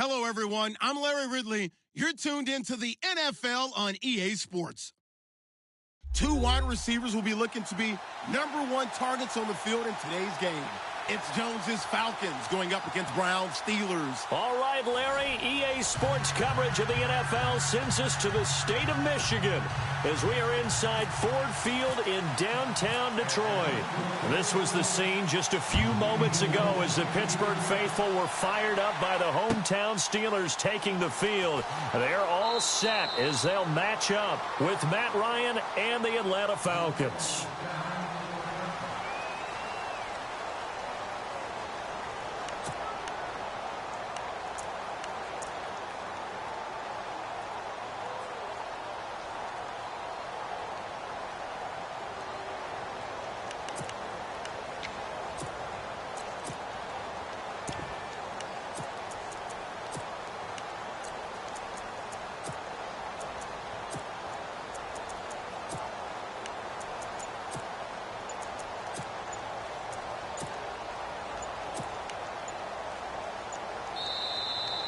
Hello, everyone. I'm Larry Ridley. You're tuned into the NFL on EA Sports. Two wide receivers will be looking to be #1 targets on the field in today's game. It's Jones's Falcons going up against Browns Steelers. All right, Larry, EA Sports coverage of the NFL sends us to the state of Michigan as we are inside Ford Field in downtown Detroit. This was the scene just a few moments ago as the Pittsburgh faithful were fired up by the hometown Steelers taking the field. They're all set as they'll match up with Matt Ryan and the Atlanta Falcons.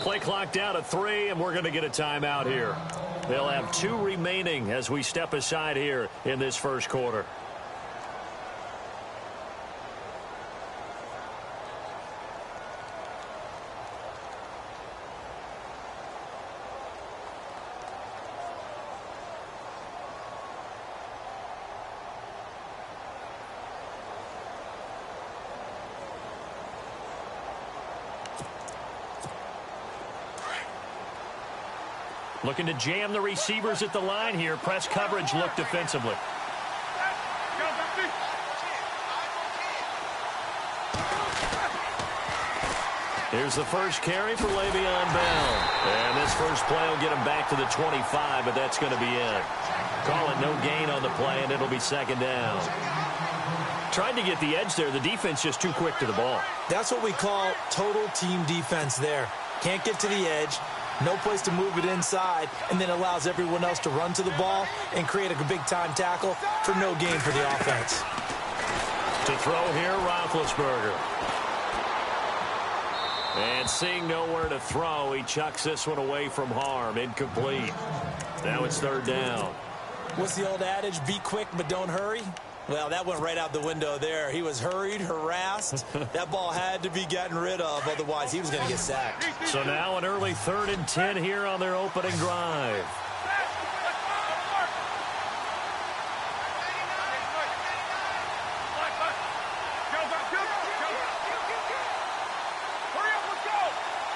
Play clock down to 3, and we're going to get a timeout here. They'll have 2 remaining as we step aside here in this first quarter. Looking to jam the receivers at the line here. Press coverage look defensively. Here's the first carry for Le'Veon Bell. And this first play will get him back to the 25, but that's going to be it. Call it no gain on the play, and it'll be second down. Tried to get the edge there. The defense just too quick to the ball. That's what we call total team defense there. Can't get to the edge. No place to move it inside, and then allows everyone else to run to the ball and create a big-time tackle for no gain for the offense. To throw here, Roethlisberger. And seeing nowhere to throw, he chucks this one away from harm. Incomplete. Now it's third down. What's the old adage? Be quick, but don't hurry? Well, that went right out the window there. He was hurried, harassed. That ball had to be gotten rid of, otherwise he was going to get sacked. So now an early 3rd and 10 here on their opening drive.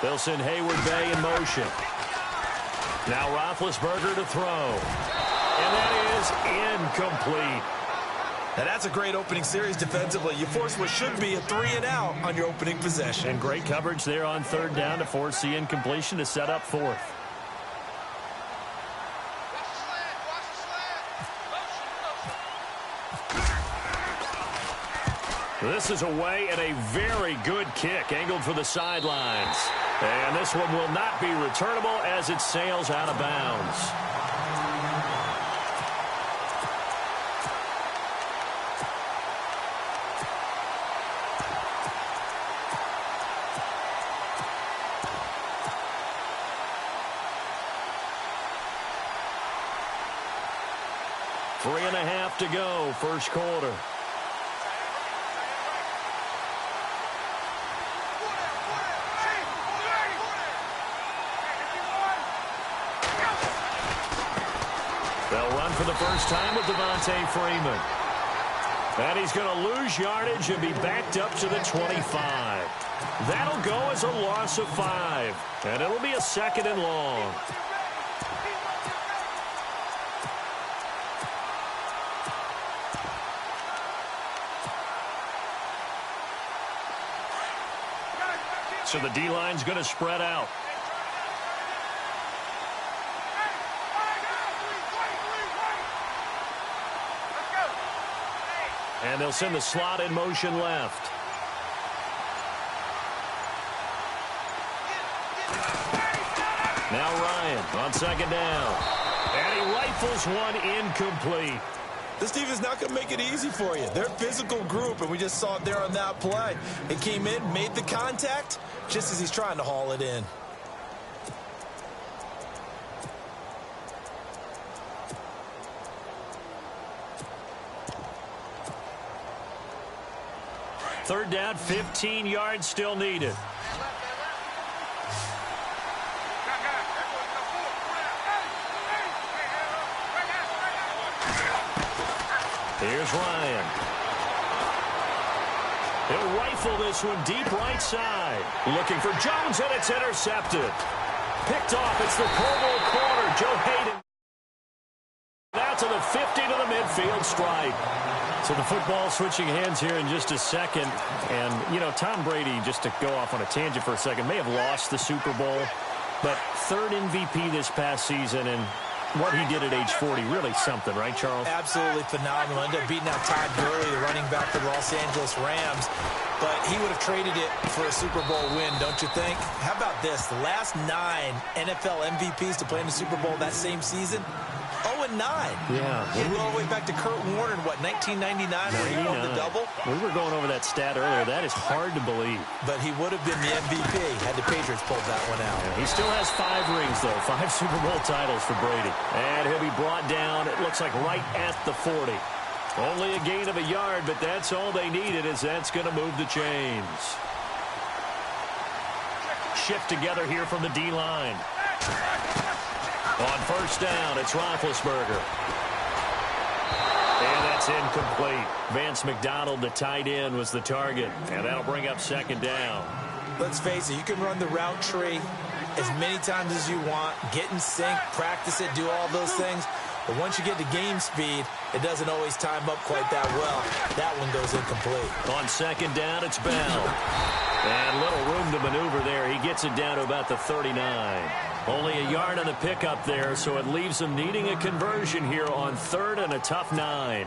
They'll send Hayward Bay in motion. Now Roethlisberger to throw. And that is incomplete. Now that's a great opening series defensively. You force what should be a 3-and-out on your opening possession. And great coverage there on 3rd down to force the incompletion to set up 4th. This is away and a very good kick angled for the sidelines. And this one will not be returnable as it sails out of bounds. Three and a half to go, first quarter. They'll run for the first time with Devontae Freeman. And he's going to lose yardage and be backed up to the 25. That'll go as a loss of 5. And it'll be a 2nd and long. So the D-line's going to spread out. And they'll send the slot in motion left. Now Ryan on 2nd down. And he rifles one incomplete. This defense is not going to make it easy for you. They're a physical group, and we just saw it there on that play. It came in, made the contact, just as he's trying to haul it in. Third down, 15 yards still needed. Here's Ryan. He'll rifle this one deep right side. Looking for Jones, and it's intercepted. Picked off. It's the Pro Bowl corner, Joe Hayden. Out to the 50 to the midfield stripe. So the football switching hands here in just a second. And, you know, Tom Brady, just to go off on a tangent for a second, may have lost the Super Bowl. But third MVP this past season, and what he did at age 40, really something, right, Charles? Absolutely phenomenal. Ended up beating out Todd Gurley, the running back for the Los Angeles Rams. But he would have traded it for a Super Bowl win, don't you think? How about this? The last 9 NFL MVPs to play in the Super Bowl that same season, 0-9. Yeah. You go all the way back to Kurt Warner in, what, 1999, where he won the double? We were going over that stat earlier. That is hard to believe. But he would have been the MVP had the Patriots pulled that one out. Yeah, he still has 5 rings, though. 5 Super Bowl titles for Brady. And he'll be brought down, it looks like, right at the 40. Only a gain of a yard, but that's all they needed, as that's going to move the chains. Shift together here from the D-line. On first down, it's Roethlisberger. And that's incomplete. Vance McDonald, the tight end, was the target. And that'll bring up second down. Let's face it, you can run the route tree as many times as you want, get in sync, practice it, do all those things. But once you get to game speed, it doesn't always time up quite that well. That one goes incomplete. On second down, it's Bell. And little room to maneuver there. He gets it down to about the 39. Only a yard on the pickup there, so it leaves them needing a conversion here on third and a tough 9.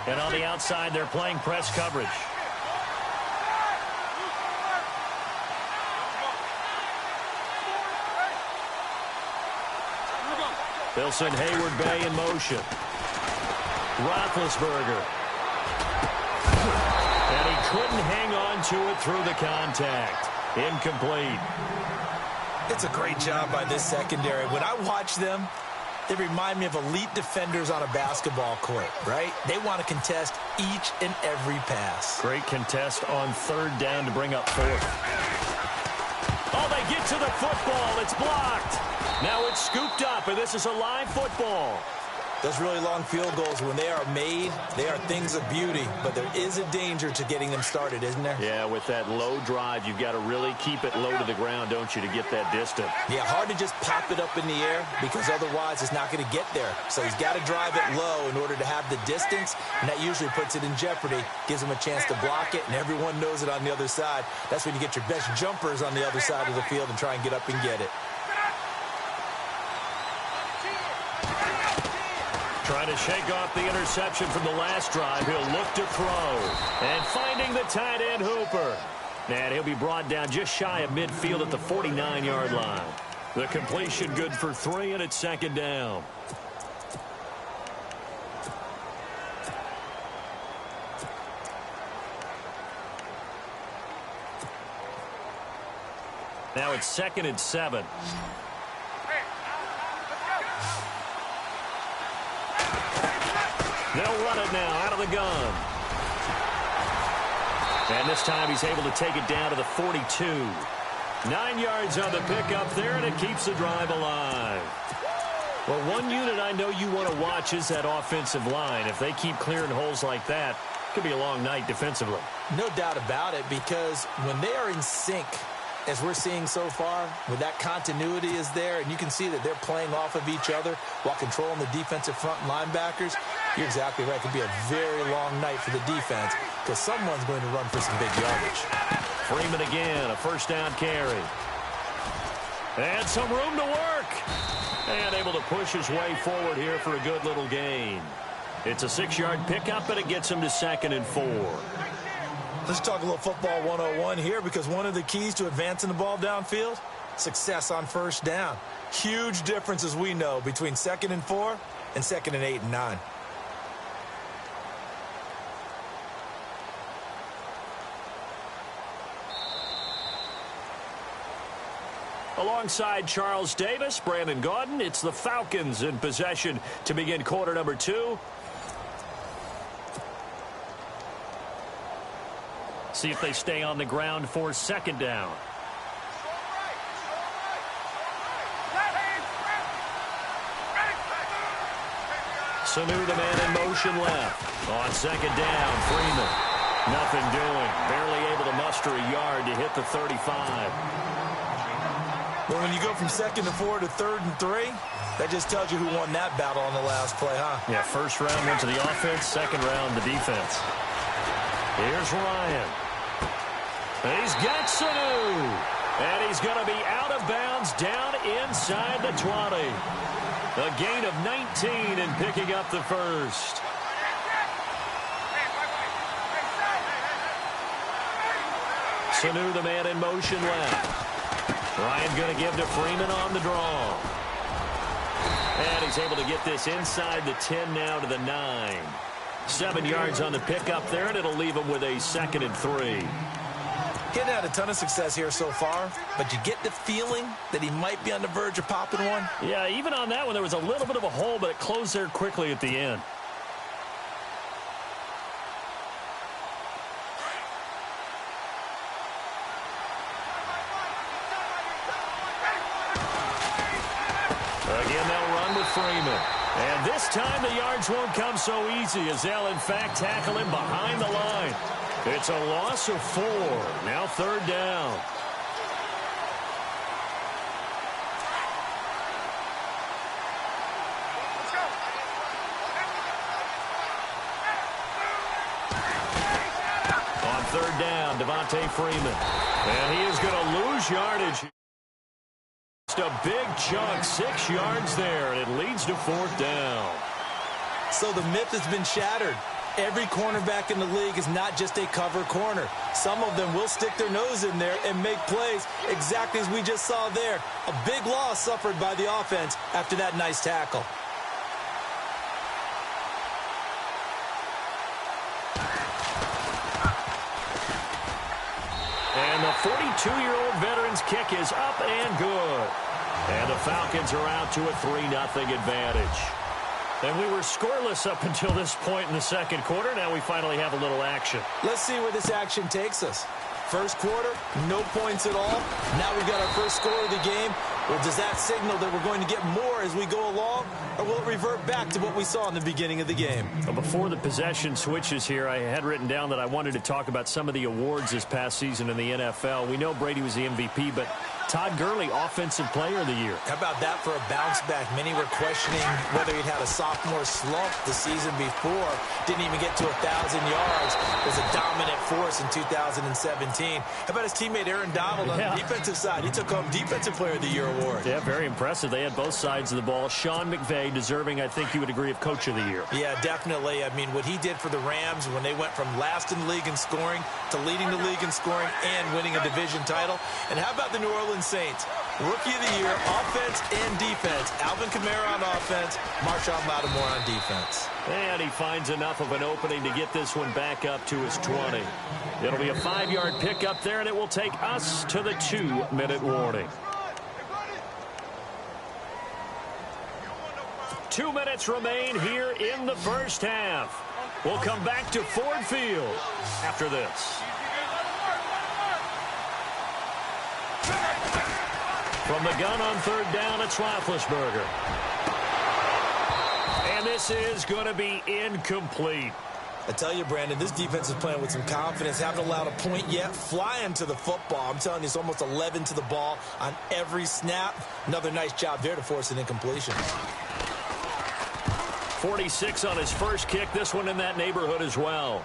And on the outside, they're playing press coverage. They'll send Hayward Bay in motion. Roethlisberger. And he couldn't hang on to it through the contact. Incomplete. It's a great job by this secondary. When I watch them, they remind me of elite defenders on a basketball court, right? They want to contest each and every pass. Great contest on third down to bring up fourth. Oh, they get to the football. It's blocked. Now it's scooped up, and this is a live football. Those really long field goals, when they are made, they are things of beauty. But there is a danger to getting them started, isn't there? Yeah, with that low drive, you've got to really keep it low to the ground, don't you, to get that distance. Yeah, hard to just pop it up in the air because otherwise it's not going to get there. So he's got to drive it low in order to have the distance, and that usually puts it in jeopardy, gives him a chance to block it, and everyone knows it on the other side. That's when you get your best jumpers on the other side of the field and try and get up and get it. Trying to shake off the interception from the last drive. He'll look to throw. And finding the tight end Hooper. And he'll be brought down just shy of midfield at the 49-yard line. The completion good for 3, and it's second down. Now it's 2nd and 7. They'll run it now out of the gun. And this time he's able to take it down to the 42. 9 yards on the pickup there, and it keeps the drive alive. Well, one unit I know you want to watch is that offensive line. If they keep clearing holes like that, it could be a long night defensively. No doubt about it, because when they are in sync, as we're seeing so far, when that continuity is there, and you can see that they're playing off of each other while controlling the defensive front linebackers, you're exactly right. It could be a very long night for the defense because someone's going to run for some big yardage. Freeman again, a first down carry. And some room to work. And able to push his way forward here for a good little gain. It's a 6-yard pickup, and it gets him to 2nd and 4. Let's talk a little football 101 here, because one of the keys to advancing the ball downfield, success on first down. Huge difference, as we know, between 2nd and 4 and 2nd and 8 and 9. Alongside Charles Davis, Brandon Gaudin, it's the Falcons in possession to begin quarter number 2. See if they stay on the ground for second down. Sanu, the man in motion left. On second down, Freeman. Nothing doing. Barely able to muster a yard to hit the 35. Well, when you go from 2nd and 4 to 3rd and 3, that just tells you who won that battle on the last play, huh? Yeah, first round went to the offense, second round the defense. Here's Ryan. He's got Sanu. And he's going to be out of bounds down inside the 20. A gain of 19 and picking up the first. Sanu, the man in motion left. Ryan going to give to Freeman on the draw. And he's able to get this inside the 10 now to the 9. 7 yards on the pickup there, and it'll leave him with a 2nd and 3. He hadn't had a ton of success here so far, but you get the feeling that he might be on the verge of popping one. Yeah, even on that one, there was a little bit of a hole, but it closed there quickly at the end. Again, they'll run with Freeman. And this time the yards won't come so easy as they'll, in fact, tackle him behind the line. It's a loss of 4. Now 3rd down. On 3rd down, Devontae Freeman. And he is going to lose yardage. Just a big chunk, 6 yards there, and it leads to 4th down. So the myth has been shattered. Every cornerback in the league is not just a cover corner. Some of them will stick their nose in there and make plays exactly as we just saw there. A big loss suffered by the offense after that nice tackle. And the 42-year-old veteran's kick is up and good. And the Falcons are out to a 3-0 advantage. And we were scoreless up until this point in the second quarter. Now we finally have a little action. Let's see where this action takes us. First quarter, no points at all. Now we've got our first score of the game. Well, does that signal that we're going to get more as we go along, or will it revert back to what we saw in the beginning of the game? Well, before the possession switches here, I had written down that I wanted to talk about some of the awards this past season in the NFL. We know Brady was the MVP, but Todd Gurley, Offensive Player of the Year. How about that for a bounce back? Many were questioning whether he'd had a sophomore slump the season before. Didn't even get to 1,000 yards. Was a dominant force in 2017. How about his teammate Aaron Donald on the defensive side? He took home Defensive Player of the Year award. Yeah, very impressive. They had both sides of the ball. Sean McVay deserving, I think you would agree, of Coach of the Year. Yeah, definitely. I mean, what he did for the Rams when they went from last in the league in scoring to leading the league in scoring and winning a division title. And how about the New Orleans Saints? Rookie of the Year, offense and defense. Alvin Kamara on offense, Marshawn Lattimore on defense. And he finds enough of an opening to get this one back up to his 20. It'll be a 5-yard pickup there, and it will take us to the 2-minute warning. 2 minutes remain here in the first half. We'll come back to Ford Field after this. From the gun on 3rd down, it's Roethlisberger. And this is going to be incomplete. I tell you, Brandon, this defense is playing with some confidence. Haven't allowed a point yet. Flying to the football. I'm telling you, it's almost 11 to the ball on every snap. Another nice job there to force an incompletion. 46 on his first kick. This one in that neighborhood as well.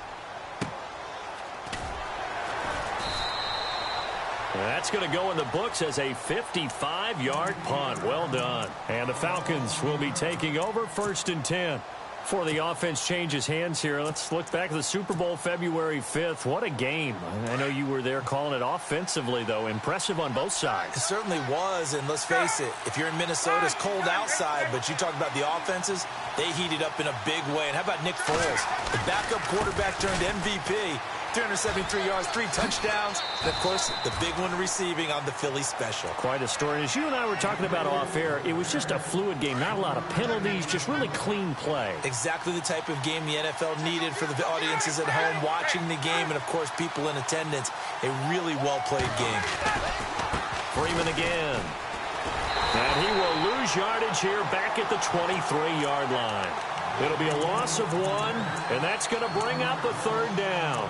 That's going to go in the books as a 55-yard punt. Well done. And the Falcons will be taking over 1st and 10. Before the offense changes hands here, let's look back at the Super Bowl February 5th. What a game. I know you were there calling it offensively, though. Impressive on both sides. It certainly was, and let's face it, if you're in Minnesota, it's cold outside, but you talk about the offenses, they heated up in a big way. And how about Nick Foles? The backup quarterback turned MVP. 373 yards, 3 touchdowns, and, of course, the big one receiving on the Philly special. Quite a story. As you and I were talking about off air, it was just a fluid game. Not a lot of penalties, just really clean play. Exactly the type of game the NFL needed for the audiences at home watching the game and, of course, people in attendance. A really well-played game. Freeman again. And he will lose yardage here back at the 23-yard line. It'll be a loss of 1, and that's going to bring up a 3rd down.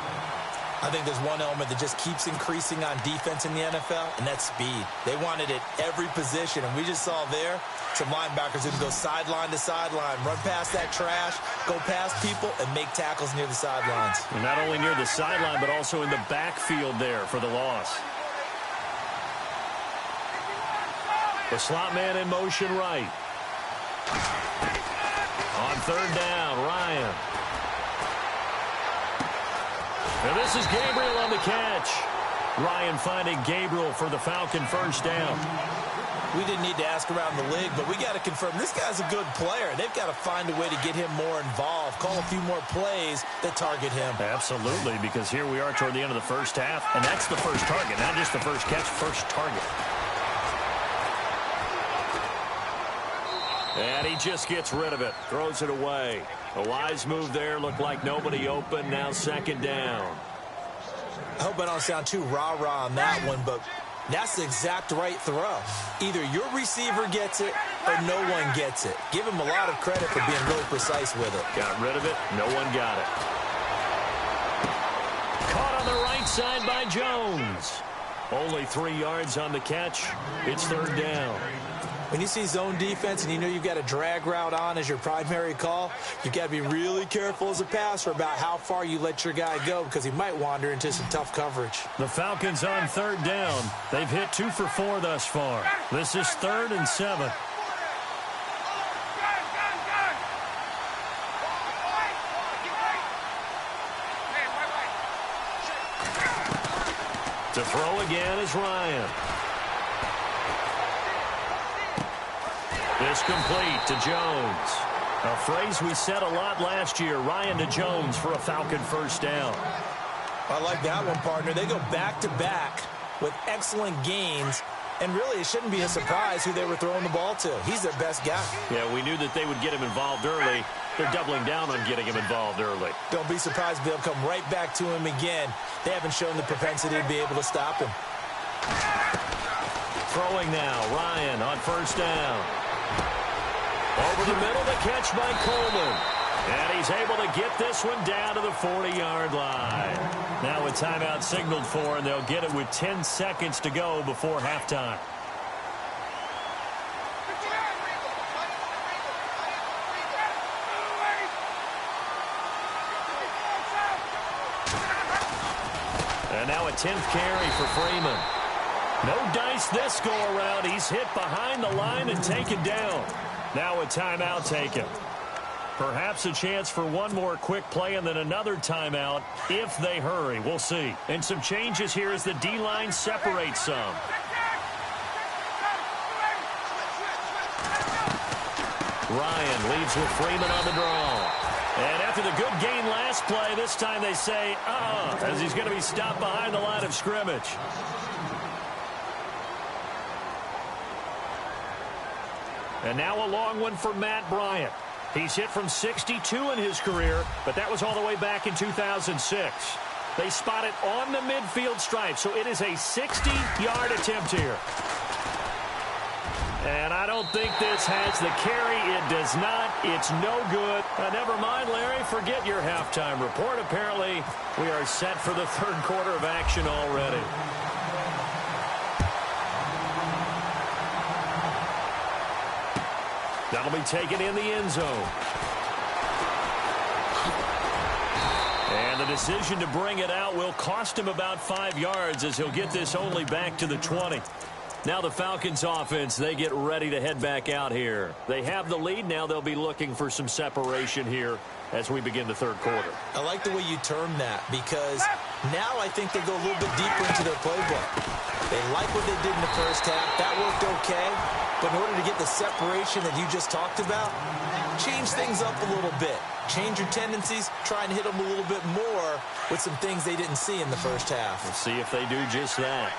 I think there's one element that just keeps increasing on defense in the NFL, and that's speed. They want it at every position, and we just saw there some linebackers who can go sideline to sideline, run past that trash, go past people, and make tackles near the sidelines. And not only near the sideline, but also in the backfield there for the loss. The slot man in motion right. On 3rd down, Ryan. And this is Gabriel on the catch. Ryan finding Gabriel for the Falcon 1st down. We didn't need to ask around the league, but we got to confirm this guy's a good player. They've got to find a way to get him more involved, call a few more plays that target him. Absolutely, because here we are toward the end of the first half, and that's the first target, not just the first catch, first target. And he just gets rid of it, throws it away. A wise move there, looked like nobody open, now 2nd down. I hope I don't sound too rah-rah on that one, but that's the exact right throw. Either your receiver gets it or no one gets it. Give him a lot of credit for being really precise with it. Got rid of it, no one got it. Caught on the right side by Jones. Only 3 yards on the catch. It's 3rd down. When you see zone defense and you know you've got a drag route on as your primary call, you've got to be really careful as a passer about how far you let your guy go because he might wander into some tough coverage. The Falcons on 3rd down. They've hit 2 for 4 thus far. This is 3rd and 7. To throw again is Ryan. This complete to Jones. A phrase we said a lot last year, Ryan to Jones for a Falcon 1st down. I like that one, partner. They go back-to-back with excellent gains, and really it shouldn't be a surprise who they were throwing the ball to. He's their best guy. Yeah, we knew that they would get him involved early. They're doubling down on getting him involved early. Don't be surprised if they'll come right back to him again. They haven't shown the propensity to be able to stop him. Throwing now, Ryan on 1st down. Over the middle, the catch by Coleman. And he's able to get this one down to the 40-yard line. Now a timeout signaled for, and they'll get it with 10 seconds to go before halftime. And now a 10th carry for Freeman. No dice this go-around. He's hit behind the line and taken down. Now a timeout taken. Perhaps a chance for one more quick play and then another timeout if they hurry. We'll see. And some changes here as the D-line separates some. Ryan leaves with Freeman on the draw. And after the good gain last play, this time they say, as he's going to be stopped behind the line of scrimmage. And now a long one for Matt Bryant. He's hit from 62 in his career, but that was all the way back in 2006. They spot it on the midfield stripe, so it is a 60-yard attempt here. And I don't think this has the carry. It does not. It's no good. Never mind, Larry. Forget your halftime report. Apparently, we are set for the third quarter of action already. That'll be taken in the end zone. And the decision to bring it out will cost him about 5 yards as he'll get this only back to the 20. Now the Falcons offense, they get ready to head back out here. They have the lead. Now they'll be looking for some separation here as we begin the third quarter. I like the way you term that because now I think they go a little bit deeper into their playbook. They like what they did in the first half. That worked okay. But in order to get the separation that you just talked about, change things up a little bit. Change your tendencies, try and hit them a little bit more with some things they didn't see in the first half. Let's see if they do just that.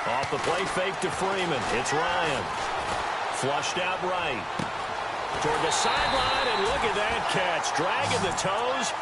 Off the play fake to Freeman. It's Ryan. Flushed out right. Toward the sideline, and look at that catch. Dragging the toes.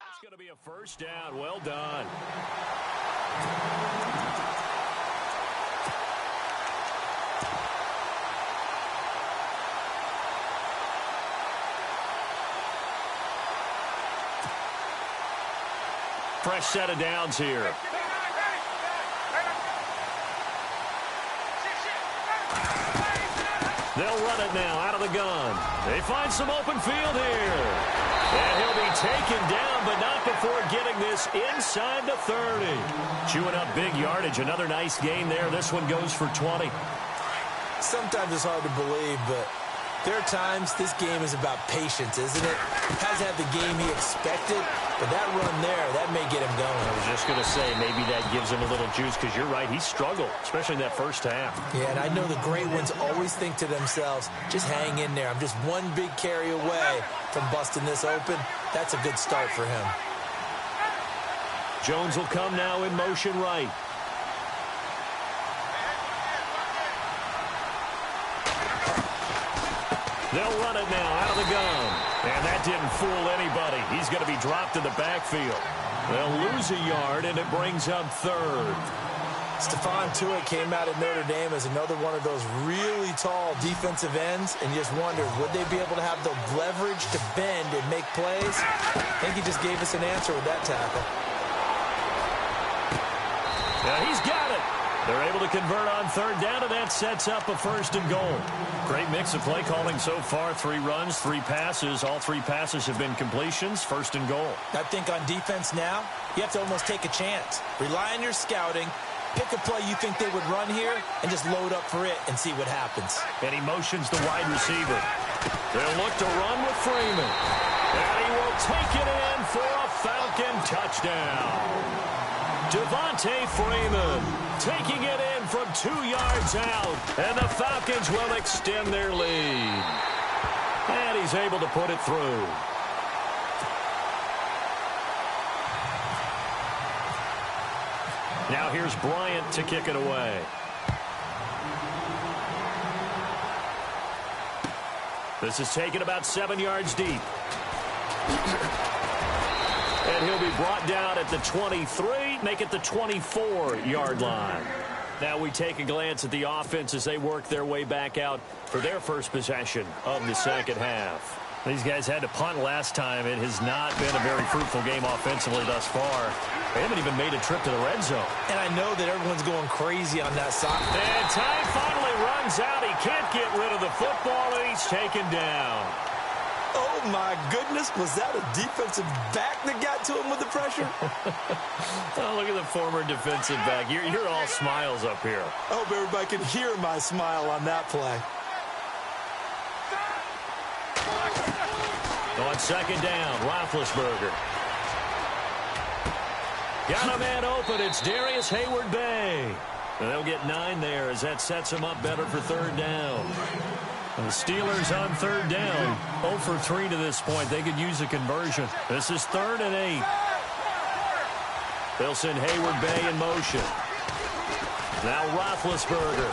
It's going to be a first down. Well done. Fresh set of downs here. They'll run it now out of the gun. They find some open field here. And he'll be taken down, but not before getting this inside the 30. Chewing up big yardage. Another nice gain there. This one goes for 20. Sometimes it's hard to believe, but there are times this game is about patience, isn't it? Hasn't had the game he expected, but that run there, that may get him going. I was just going to say, maybe that gives him a little juice, because you're right, he struggled, especially in that first half. Yeah, and I know the great ones always think to themselves, just hang in there. I'm just one big carry away from busting this open. That's a good start for him. Jones will come now in motion right. They'll run it now out of the gun. And that didn't fool anybody. He's going to be dropped in the backfield. They'll lose a yard, and it brings up third. Stephon Tuitt came out of Notre Dame as another one of those really tall defensive ends, and you just wondered, would they be able to have the leverage to bend and make plays? I think he just gave us an answer with that tackle. Now he's got it. They're able to convert on third down, and that sets up a first and goal. Great mix of play calling so far. 3 runs, 3 passes. All 3 passes have been completions. First and goal. I think on defense now, you have to almost take a chance. Rely on your scouting. Pick a play you think they would run here and just load up for it and see what happens. And he motions the wide receiver. They'll look to run with Freeman. And he will take it in for a Falcon touchdown. Devontae Freeman taking it in from 2 yards out. And the Falcons will extend their lead. And he's able to put it through. Now here's Bryant to kick it away. This is taken about 7 yards deep. And he'll be brought down at the 23, make it the 24-yard line. Now we take a glance at the offense as they work their way back out for their first possession of the second half. These guys had to punt last time. It has not been a very fruitful game offensively thus far. They haven't even made a trip to the red zone. And I know that everyone's going crazy on that side. And time finally runs out. He can't get rid of the football, and he's taken down. Oh, my goodness. Was that a defensive back that got to him with the pressure? Oh, look at the former defensive back. You're all smiles up here. I hope everybody can hear my smile on that play. On second down, Roethlisberger. Got a man open. It's Darius Hayward-Bay. And they'll get 9 there as that sets him up better for third down. And the Steelers on third down, 0 for 3 to this point. They could use a conversion. This is 3rd and 8. They'll send Hayward-Bay in motion. Now Roethlisberger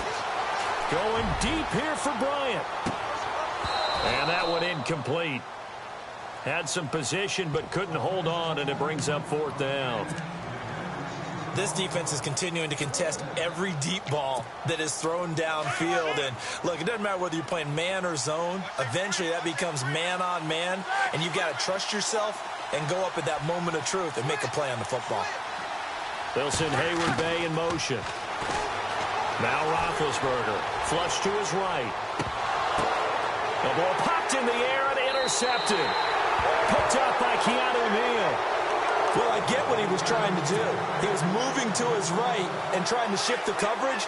going deep here for Bryant. And that one incomplete. Had some position but couldn't hold on, and it brings up 4th down. This defense is continuing to contest every deep ball that is thrown downfield. And look, it doesn't matter whether you're playing man or zone. Eventually that becomes man on man, and you've got to trust yourself and go up at that moment of truth and make a play on the football. They'll send Hayward Bay in motion. Now Roethlisberger, flush to his right. The ball popped in the air and intercepted. Picked up by Keanu Neal. Well, I get what he was trying to do. He was moving to his right and trying to shift the coverage,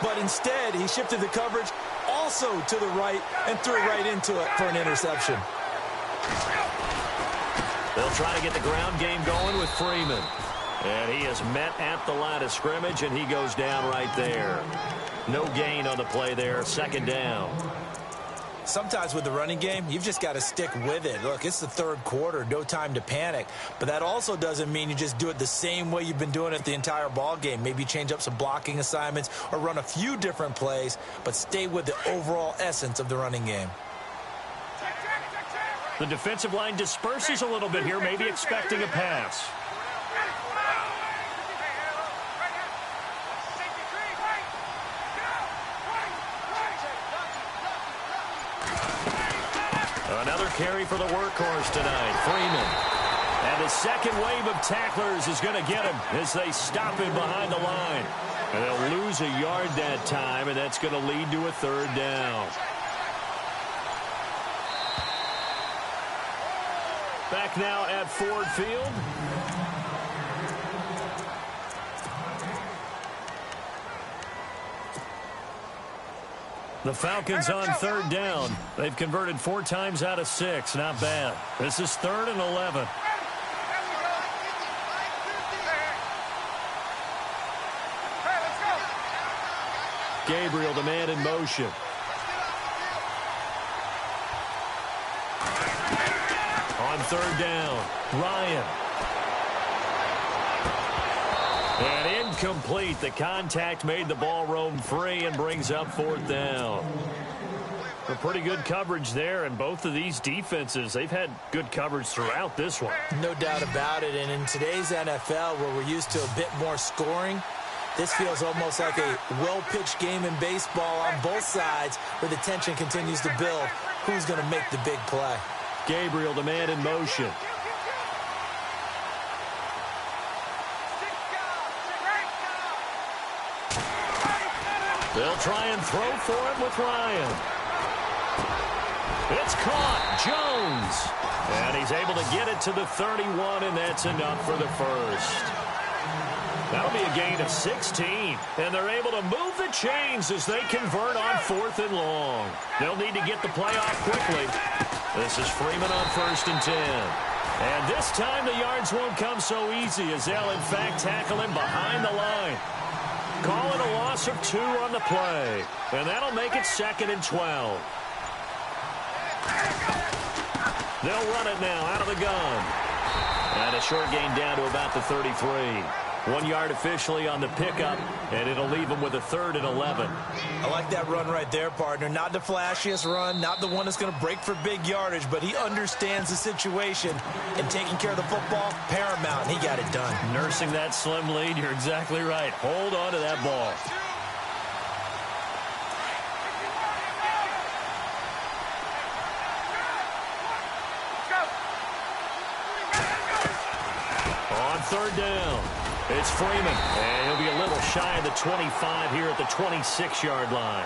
but instead he shifted the coverage also to the right and threw right into it for an interception. They'll try to get the ground game going with Freeman. And he is met at the line of scrimmage, and he goes down right there. No gain on the play there, 2nd down. Sometimes with the running game, you've just got to stick with it. Look, it's the 3rd quarter, no time to panic. But that also doesn't mean you just do it the same way you've been doing it the entire ball game. Maybe change up some blocking assignments or run a few different plays, but stay with the overall essence of the running game. The defensive line disperses a little bit here, maybe expecting a pass. Another carry for the workhorse tonight, Freeman. And the second wave of tacklers is going to get him as they stop him behind the line. And they'll lose a yard that time, and that's going to lead to a 3rd down. Back now at Ford Field. The Falcons on 3rd down. They've converted 4 times out of 6. Not bad. This is 3rd and 11. Gabriel, the man in motion. On 3rd down, Ryan. And incomplete. The contact made the ball roam free and brings up 4th down. A pretty good coverage there, and both of these defenses, they've had good coverage throughout this one. No doubt about it, and in today's NFL, where we're used to a bit more scoring, this feels almost like a well-pitched game in baseball on both sides where the tension continues to build. Who's going to make the big play? Gabriel, the man in motion. They'll try and throw for it with Ryan. It's caught. Jones. And he's able to get it to the 31, and that's enough for the first. That'll be a gain of 16. And they're able to move the chains as they convert on 4th and long. They'll need to get the play off quickly. This is Freeman on 1st and 10. And this time the yards won't come so easy as they'll, in fact, tackle him behind the line. Call it a loss of 2 on the play. And that'll make it 2nd and 12. They'll run it now out of the gun. And a short gain down to about the 33. 1 yard officially on the pickup, and it'll leave them with a 3rd and 11. I like that run right there, partner. Not the flashiest run, not the one that's going to break for big yardage, but he understands the situation, and taking care of the football, paramount, and he got it done. Nursing that slim lead, you're exactly right. Hold on to that ball. On 3rd down. It's Freeman, and he'll be a little shy of the 25 here at the 26-yard line.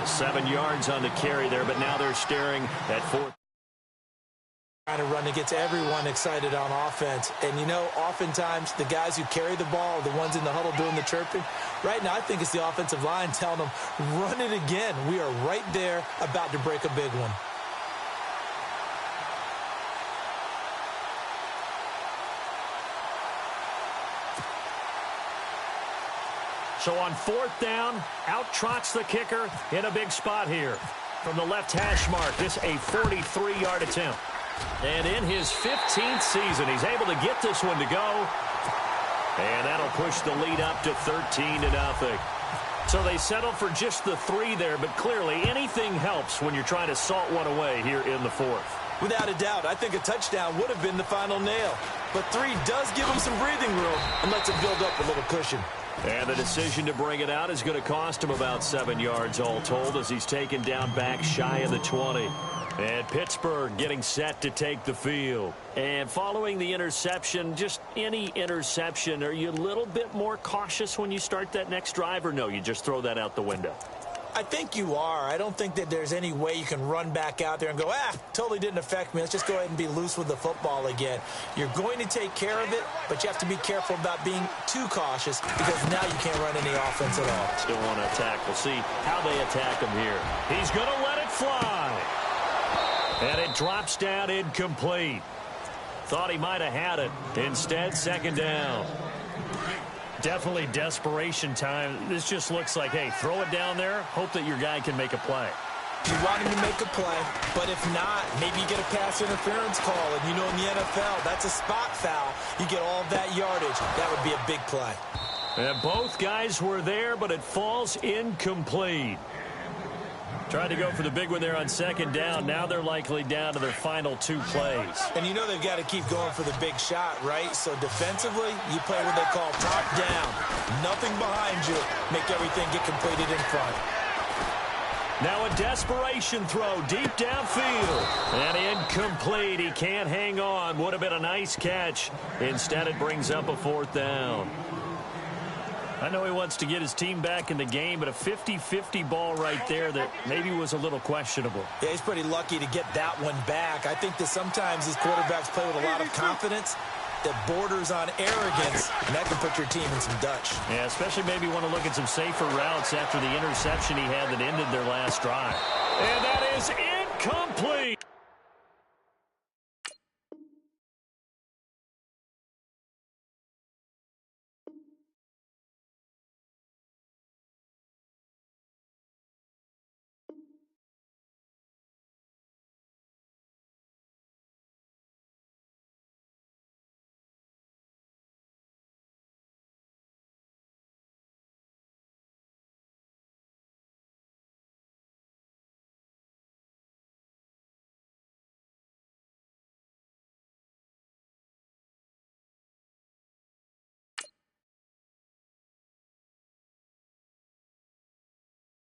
7 yards on the carry there, but now they're staring at 4th. Trying to run to get everyone excited on offense. And, you know, oftentimes the guys who carry the ball are the ones in the huddle doing the chirping. Right now, I think it's the offensive line telling them, run it again. We are right there about to break a big one. So on 4th down, out trots the kicker in a big spot here. From the left hash mark, this a 43-yard attempt. And in his 15th season, he's able to get this one to go. And that'll push the lead up to 13-0. So they settle for just the 3 there, but clearly anything helps when you're trying to salt one away here in the 4th. Without a doubt, I think a touchdown would have been the final nail. But 3 does give him some breathing room and lets him build up a little cushion. And the decision to bring it out is going to cost him about 7 yards all told as he's taken down back shy of the 20. And Pittsburgh getting set to take the field. And following the interception, just any interception, are you a little bit more cautious when you start that next drive, or no, you just throw that out the window? I think you are. I don't think that there's any way you can run back out there and go, totally didn't affect me. Let's just go ahead and be loose with the football again. You're going to take care of it, but you have to be careful about being too cautious because now you can't run any offense at all. Still want to attack. We'll see how they attack him here. He's going to let it fly. And it drops down incomplete. Thought he might have had it. Instead, 2nd down. Definitely desperation time. This just looks like, hey, throw it down there, hope that your guy can make a play. You want him to make a play, but if not, maybe you get a pass interference call. And you know in the NFL, that's a spot foul. You get all of that yardage. That would be a big play. And both guys were there, but it falls incomplete. Tried to go for the big one there on 2nd down. Now they're likely down to their final 2 plays. And you know they've got to keep going for the big shot, right? So defensively, you play what they call top down. Nothing behind you. Make everything get completed in front. Now a desperation throw deep downfield. And incomplete. He can't hang on. Would have been a nice catch. Instead, it brings up a 4th down. I know he wants to get his team back in the game, but a 50-50 ball right there that maybe was a little questionable. Yeah, he's pretty lucky to get that one back. I think that sometimes these quarterbacks play with a lot of confidence that borders on arrogance, and that can put your team in some Dutch. Yeah, especially maybe want to look at some safer routes after the interception he had that ended their last drive. And that is incomplete.